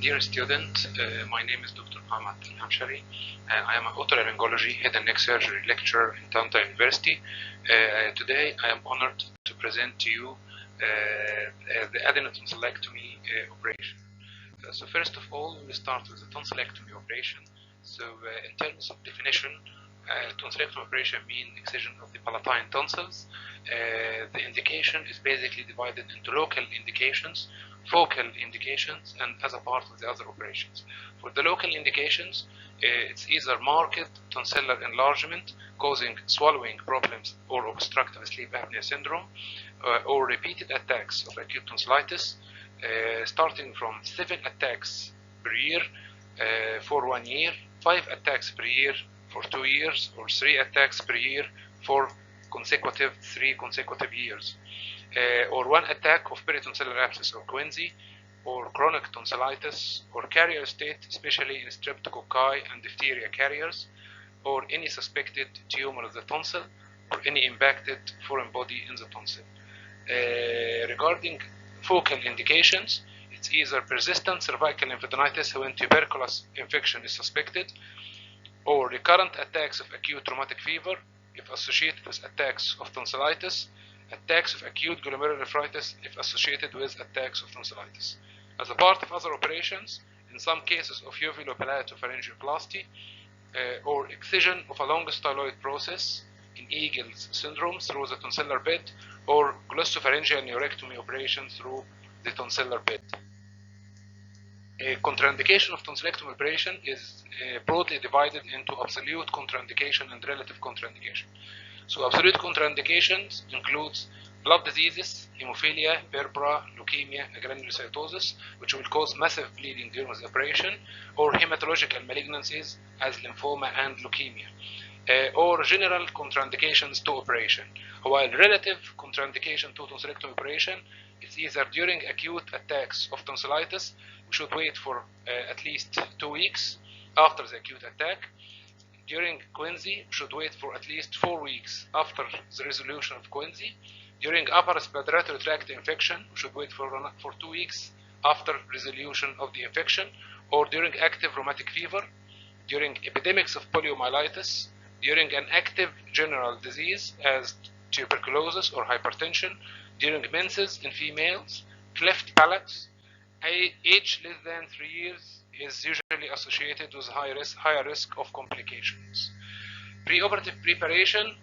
Dear student, my name is Dr. Muhammad Al-Hamshari. I am an otolaryngology head and neck surgery lecturer in Tanta University. Today I am honored to present to you the adenotonsillectomy operation. So first of all, we start with the tonsillectomy operation. So in terms of definition, tonsillectomy operation means excision of the palatine tonsils. The indication is basically divided into local indications, focal indications, and as a part of the other operations. For the local indications, it's either marked tonsillar enlargement causing swallowing problems or obstructive sleep apnea syndrome, or repeated attacks of acute tonsillitis, starting from 7 attacks per year for 1 year, 5 attacks per year for 2 years, or 3 attacks per year for 3 consecutive years. Or 1 attack of peritonsillar abscess or quinsy, or chronic tonsillitis, or carrier state, especially in streptococci and diphtheria carriers, or any suspected tumor of the tonsil, or any impacted foreign body in the tonsil. Regarding focal indications, it's either persistent cervical lymphadenitis when tuberculous infection is suspected, or recurrent attacks of acute rheumatic fever if associated with attacks of tonsillitis, attacks of acute glomerulonephritis if associated with attacks of tonsillitis. As a part of other operations, in some cases of uvulopalatopharyngeoplasty or excision of a long styloid process in Eagle's syndrome through the tonsillar bed, or glossopharyngeal neurectomy operation through the tonsillar bed. A contraindication of tonsillectomy operation is broadly divided into absolute contraindication and relative contraindication. So absolute contraindications includes blood diseases, hemophilia, purpura, leukemia, granulocytosis, which will cause massive bleeding during the operation, or hematological malignancies as lymphoma and leukemia, or general contraindications to operation. While relative contraindication to tonsillectomy operation is either during acute attacks of tonsillitis, we should wait for at least 2 weeks after the acute attack. During quinsy, we should wait for at least 4 weeks after the resolution of quinsy. During upper respiratory tract infection, we should wait for 2 weeks after resolution of the infection, or during active rheumatic fever, during epidemics of poliomyelitis, during an active general disease as tuberculosis or hypertension, during menses in females, cleft palates. Age less than 3 years is usually associated with higher risk of complications. Preoperative preparation,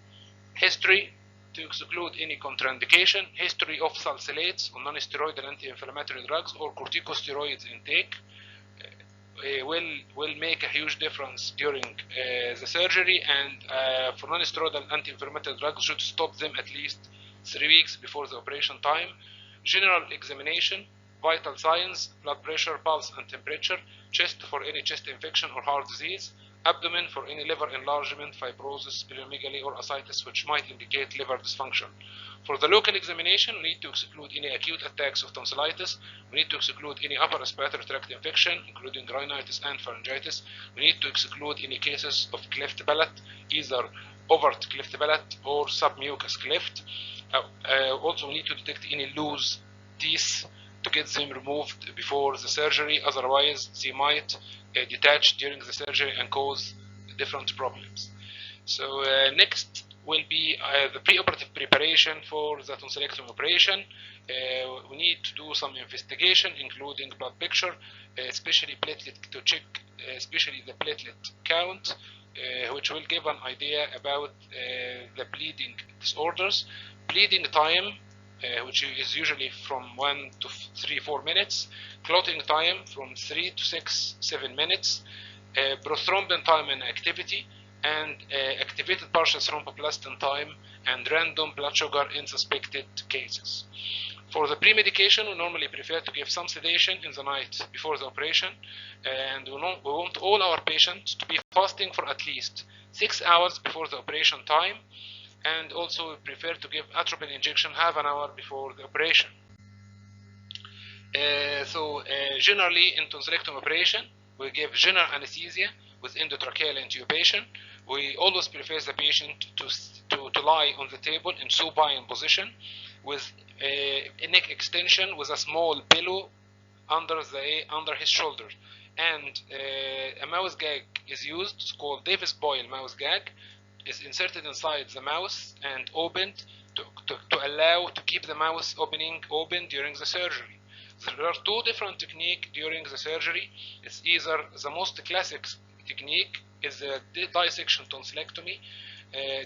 history to exclude any contraindication, history of salicylates or non-steroidal anti-inflammatory drugs or corticosteroids intake will make a huge difference during the surgery, and for non-steroidal anti-inflammatory drugs should stop them at least 3 weeks before the operation time. General examination, vital signs, blood pressure, pulse and temperature, chest for any chest infection or heart disease, abdomen for any liver enlargement, fibrosis, splenomegaly or ascites which might indicate liver dysfunction. For the local examination, we need to exclude any acute attacks of tonsillitis. We need to exclude any upper respiratory tract infection, including rhinitis and pharyngitis. We need to exclude any cases of cleft palate, either overt cleft palate or submucous cleft. Also, we need to detect any loose teeth to get them removed before the surgery, otherwise they might detach during the surgery and cause different problems. So next will be the preoperative preparation for the tonsillectomy operation. We need to do some investigation, including blood picture, especially platelet, to check especially the platelet count, which will give an idea about the bleeding disorders. Bleeding time, which is usually from 1 to 3-4 minutes, clotting time from 3 to 6-7 minutes, prothrombin time and activity, and activated partial thromboplastin time, and random blood sugar in suspected cases. For the pre-medication, we normally prefer to give some sedation in the night before the operation, and we want all our patients to be fasting for at least 6 hours before the operation time, and also we prefer to give atropine injection half an hour before the operation. Generally in tonsillectomy operation, we give general anesthesia with endotracheal intubation. We always prefer the patient to lie on the table in supine position with a neck extension with a small pillow under his shoulder, and a mouse gag is used. It's called Davis-Boyle mouse gag. Is inserted inside the mouse and opened to allow to keep the mouse opening open during the surgery. There are two different techniques during the surgery. It's either the most classic technique is the dissection tonsillectomy.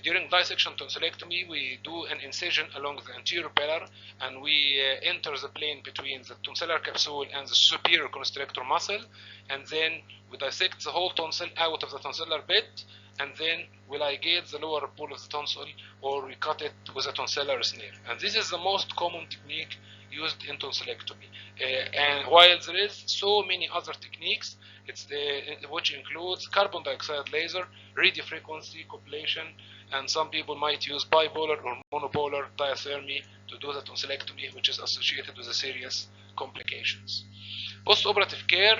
During dissection tonsillectomy, we do an incision along the anterior pillar, and we enter the plane between the tonsillar capsule and the superior constrictor muscle, and then we dissect the whole tonsil out of the tonsillar bed, and then we ligate the lower pole of the tonsil, or we cut it with a tonsillar snare. And this is the most common technique used in tonsillectomy. And while there is so many other techniques, which includes carbon dioxide laser, radio frequency copulation, and some people might use bipolar or monopolar diathermy to do the tonsillectomy, which is associated with serious complications. Post-operative care,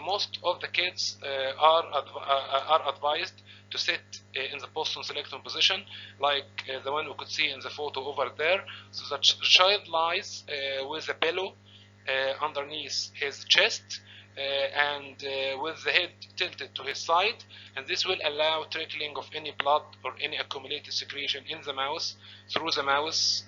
most of the kids are advised to sit in the post-tonsillectomy position, like the one we could see in the photo over there. So the child lies with a pillow underneath his chest, and with the head tilted to his side, and this will allow trickling of any blood or any accumulated secretion in the mouth through the mouth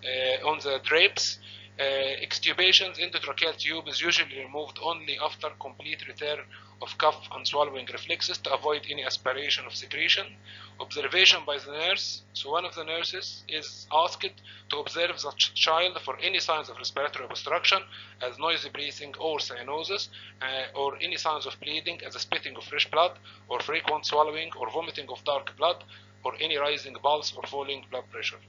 on the drapes. Extubations in the tracheal tube is usually removed only after complete return of cough and swallowing reflexes to avoid any aspiration of secretion. Observation by the nurse. So one of the nurses is asked to observe the child for any signs of respiratory obstruction, as noisy breathing or cyanosis, or any signs of bleeding as a spitting of fresh blood, or frequent swallowing or vomiting of dark blood, or any rising pulse or falling blood pressure.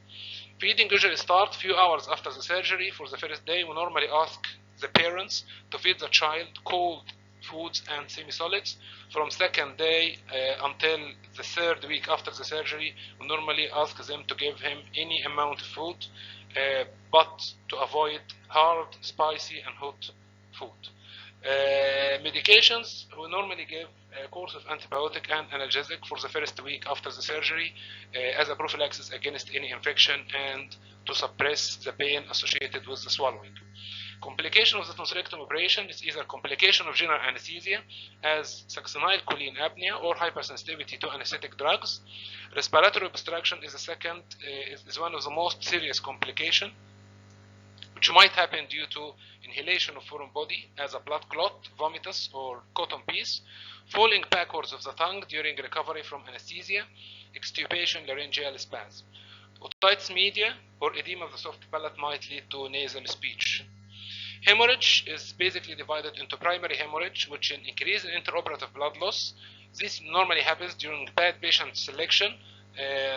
Feeding usually starts few hours after the surgery. For the first day, we normally ask the parents to feed the child cold foods and semi-solids. From second day until the third week after the surgery, we normally ask them to give him any amount of food, but to avoid hard, spicy, and hot food. Medications, we normally give a course of antibiotic and analgesic for the first week after the surgery as a prophylaxis against any infection and to suppress the pain associated with the swallowing. Complication of the tonsillectomy operation is either complication of general anesthesia as succinyl choline apnea or hypersensitivity to anesthetic drugs. Respiratory obstruction is the second, is one of the most serious complications, which might happen due to inhalation of foreign body as a blood clot, vomitus, or cotton piece, falling backwards of the tongue during recovery from anesthesia, extubation, laryngeal spasm. Otitis media or edema of the soft palate might lead to nasal speech. Hemorrhage is basically divided into primary hemorrhage, which can increase in intraoperative blood loss. This normally happens during bad patient selection,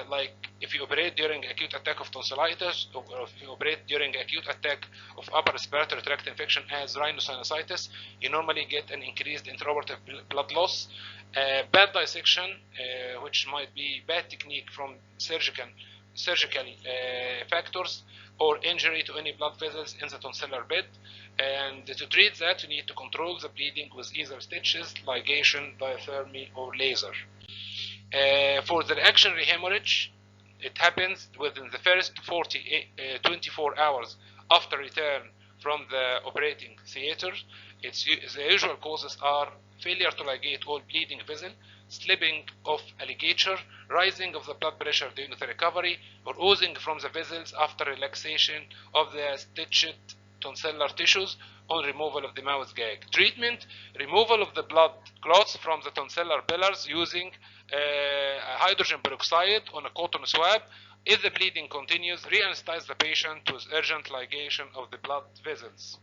like if you operate during acute attack of tonsillitis, or if you operate during acute attack of upper respiratory tract infection as rhinosinusitis, you normally get an increased intraoperative blood loss. Bad dissection, which might be bad technique from surgical factors, or injury to any blood vessels in the tonsillar bed. And to treat that, you need to control the bleeding with either stitches, ligation, diathermy, or laser. For the reactionary hemorrhage, it happens within the first 24 hours after return from the operating theater. The usual causes are failure to ligate all bleeding vessel, slipping of a ligature, rising of the blood pressure during the recovery, or oozing from the vessels after relaxation of the stitched tonsillar tissues on removal of the mouth gag. Treatment: removal of the blood clots from the tonsillar pillars using hydrogen peroxide on a cotton swab. If the bleeding continues, re-anesthetize the patient with urgent ligation of the blood vessels.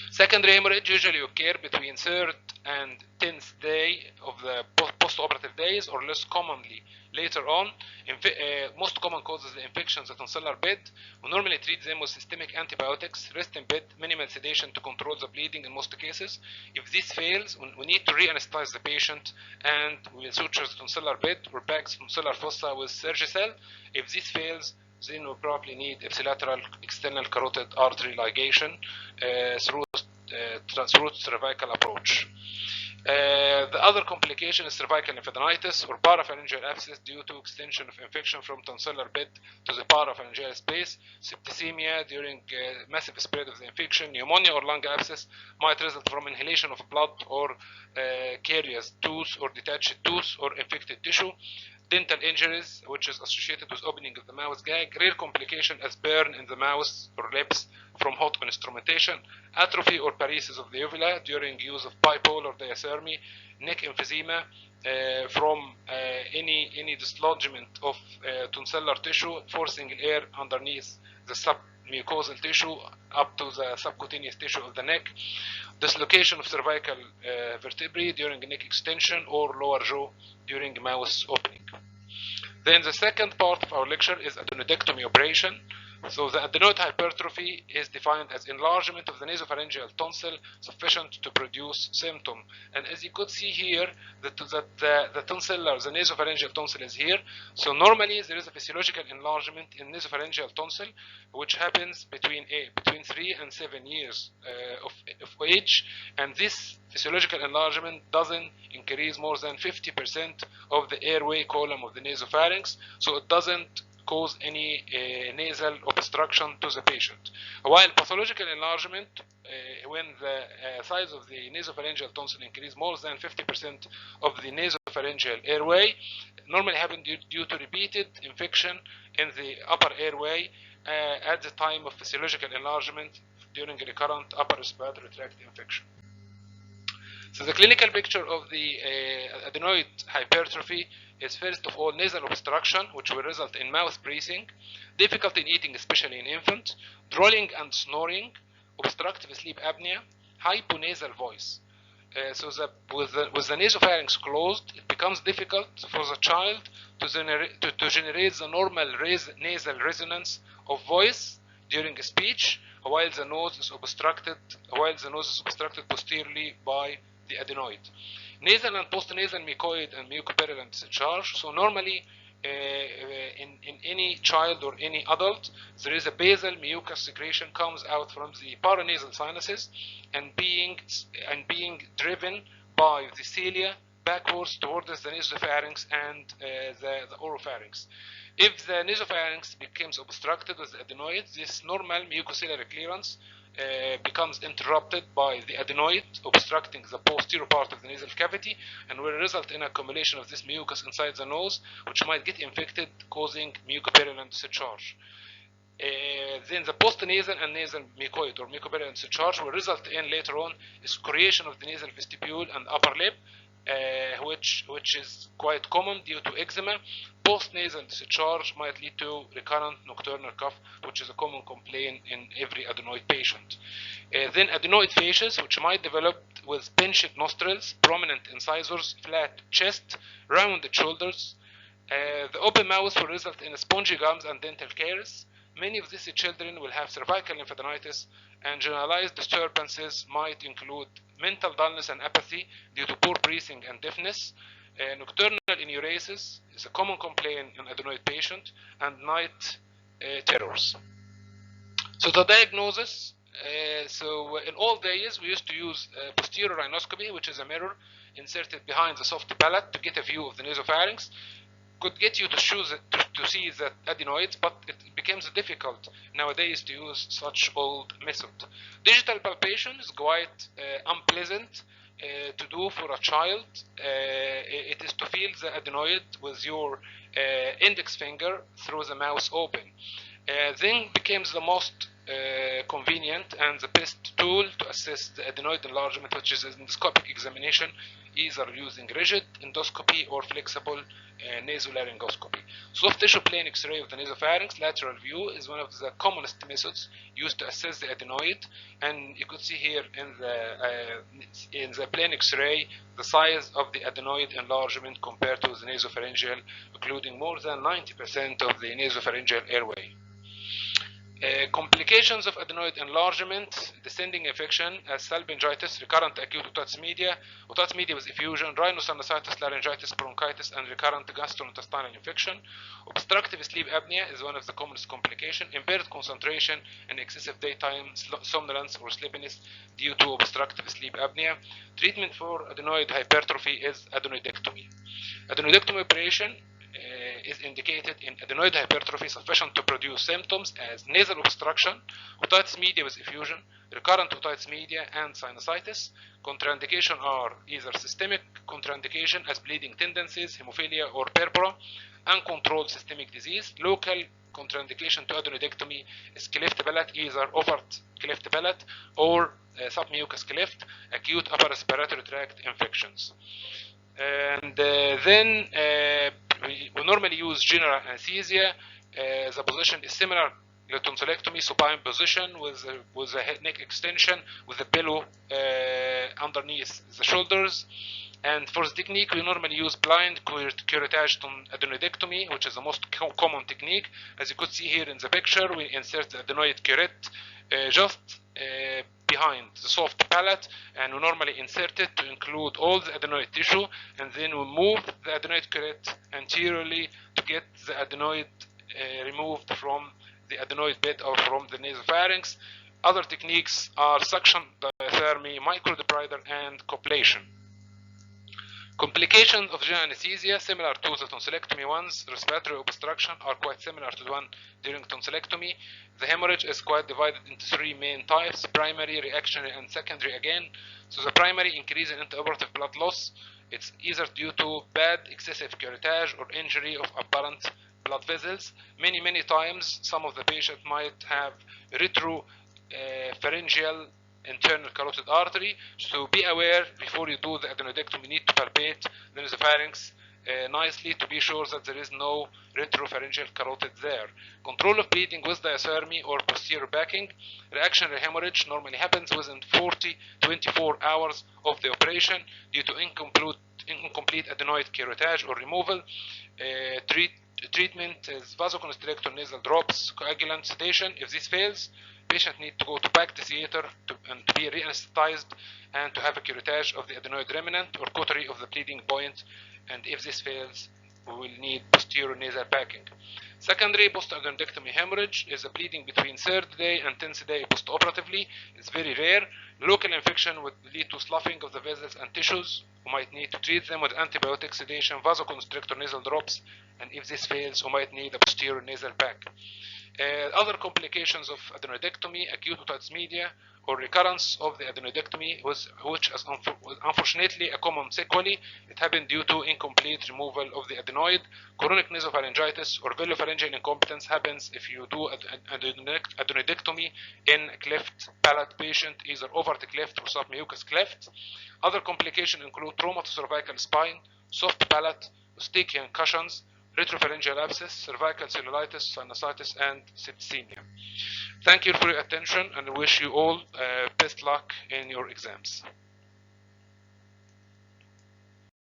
Secondary hemorrhage usually occur between 3rd and 10th day of the post-operative days, or less commonly later on. Most common causes the infections of the tonsillar bed. We normally treat them with systemic antibiotics, rest in bed, minimal sedation to control the bleeding in most cases. If this fails, we need to re-anesthetize the patient, and we will suture the tonsillar bed or pack the tonsillar fossa with Surgicel. If this fails, then we probably need ipsilateral external carotid artery ligation through cervical approach. The other complication is cervical lymphadenitis or parapharyngeal abscess due to extension of infection from tonsillar bed to the parapharyngeal space. Septicemia during massive spread of the infection. Pneumonia or lung abscess might result from inhalation of blood or carious tooth or detached tooth or infected tissue. Dental injuries, which is associated with opening of the mouth gag. Rare complication as burn in the mouth or lips from hot instrumentation. Atrophy or paresis of the uvula during use of bipolar diathermy. Neck emphysema from any dislodgement of tonsillar tissue, forcing air underneath the submucosal tissue up to the subcutaneous tissue of the neck. Dislocation of cervical vertebrae during neck extension or lower jaw during mouth opening. Then the second part of our lecture is adenodectomy operation. So the adenoid hypertrophy is defined as enlargement of the nasopharyngeal tonsil sufficient to produce symptom. And as you could see here, the tonsillar, the nasopharyngeal tonsil is here. So normally there is a physiological enlargement in nasopharyngeal tonsil, which happens between 3 and 7 years of age. And this physiological enlargement doesn't increase more than 50% of the airway column of the nasopharynx. So it doesn't cause any nasal obstruction to the patient. While pathological enlargement, when the size of the nasopharyngeal tonsil increase more than 50% of the nasopharyngeal airway, normally happen due to repeated infection in the upper airway at the time of physiological enlargement during recurrent upper respiratory tract infection. So the clinical picture of the adenoid hypertrophy is first of all nasal obstruction, which will result in mouth breathing, difficulty in eating, especially in infants, drooling and snoring, obstructive sleep apnea, hyponasal voice. So that with the nasopharynx closed, it becomes difficult for the child to generate the normal nasal resonance of voice during speech, while the nose is obstructed posteriorly by the adenoid. Nasal and postnasal mucoid and mucopurulent discharge. So normally in any child or any adult, there is a basal mucus secretion comes out from the paranasal sinuses and being driven by the cilia backwards towards the nasopharynx and the oropharynx. If the nasopharynx becomes obstructed with the adenoid, this normal mucociliary clearance becomes interrupted by the adenoid obstructing the posterior part of the nasal cavity and will result in accumulation of this mucus inside the nose, which might get infected, causing mucopurulent discharge. Then the postnasal and nasal mucoid or mucopurulent discharge will result in later on excoriation of the nasal vestibule and upper lip, which is quite common due to eczema. Postnasal discharge might lead to recurrent nocturnal cough, which is a common complaint in every adenoid patient. Then adenoid facies, which might develop with pinched nostrils, prominent incisors, flat chest, rounded shoulders. The open mouth will result in spongy gums and dental caries. Many of these children will have cervical lymphadenitis, and generalized disturbances might include mental dullness and apathy due to poor breathing and deafness. Nocturnal enuresis is a common complaint in adenoid patient, and night terrors. So the diagnosis, so in old days we used to use posterior rhinoscopy, which is a mirror inserted behind the soft palate to get a view of the nasopharynx. Could get you to see the adenoids, but it becomes difficult nowadays to use such old method. Digital palpation is quite unpleasant to do for a child. It is to feel the adenoid with your index finger through the mouth open. Then becomes the most convenient and the best tool to assess the adenoid enlargement, which is endoscopic examination, either using rigid endoscopy or flexible nasolaryngoscopy. Soft tissue plain X-ray of the nasopharynx lateral view is one of the commonest methods used to assess the adenoid, and you could see here in the plain X-ray the size of the adenoid enlargement compared to the nasopharyngeal, including more than 90% of the nasopharyngeal airway. Complications of adenoid enlargement, descending infection as salpingitis, recurrent acute otitis media with effusion, rhinosinusitis, laryngitis, bronchitis, and recurrent gastrointestinal infection. Obstructive sleep apnea is one of the commonest complications. Impaired concentration and excessive daytime somnolence or sleepiness due to obstructive sleep apnea. Treatment for adenoid hypertrophy is adenoidectomy. Adenoidectomy operation is indicated in adenoid hypertrophy sufficient to produce symptoms as nasal obstruction, otitis media with effusion, recurrent otitis media, and sinusitis. Contraindication are either systemic contraindication as bleeding tendencies, hemophilia, or purpura, uncontrolled systemic disease. Local contraindication to adenoidectomy is cleft palate, either overt cleft palate or submucous cleft, acute upper respiratory tract infections. And then we normally use general anesthesia. The position is similar to tonsillectomy, supine position with a head neck extension with a pillow underneath the shoulders. And for the technique, we normally use blind curettage adenoidectomy, which is the most common technique. As you could see here in the picture, we insert the adenoid curette just behind the soft palate, and we normally insert it to include all the adenoid tissue, and then we move the adenoid curette anteriorly to get the adenoid removed from the adenoid bed or from the nasopharynx. Other techniques are suction diathermy, microdebrider, and coblation. Complications of general anesthesia, similar to the tonsillectomy ones. Respiratory obstruction are quite similar to the one during tonsillectomy. The hemorrhage is quite divided into three main types: primary, reactionary, and secondary again. So the primary increase in intraoperative blood loss. It's either due to bad excessive curettage or injury of apparent blood vessels. Many times, some of the patients might have retropharyngeal internal carotid artery. So be aware before you do the adenoidectomy, you need to palpate the nasopharynx nicely to be sure that there is no retropharyngeal carotid there. Control of bleeding with diathermy or posterior backing. Reactionary hemorrhage normally happens within 40-24 hours of the operation due to incomplete adenoid curettage or removal. Treatment is vasoconstrictor, nasal drops, coagulant, sedation. If this fails, patient need to go to back to theater and to be re-anesthetized and to have a curettage of the adenoid remnant or cautery of the bleeding point. And if this fails, we will need posterior nasal packing. Secondary post-adenoidectomy hemorrhage is a bleeding between 3rd day and 10th day postoperatively. It's very rare. Local infection would lead to sloughing of the vessels and tissues. We might need to treat them with antibiotic, sedation, vasoconstrictor, nasal drops, and if this fails, we might need a posterior nasal pack. Other complications of adenoidectomy, acute otitis media, or recurrence of the adenoidectomy, which is unfortunately a common sequelae. It happened due to incomplete removal of the adenoid. Chronic nasopharyngitis or velopharyngeal incompetence happens if you do adenoidectomy in a cleft palate patient, either overt cleft or submucous cleft. Other complications include trauma to cervical spine, soft palate, Eustachian cushions, retropharyngeal abscess, cervical cellulitis, sinusitis, and septicemia. Thank you for your attention, and I wish you all best luck in your exams.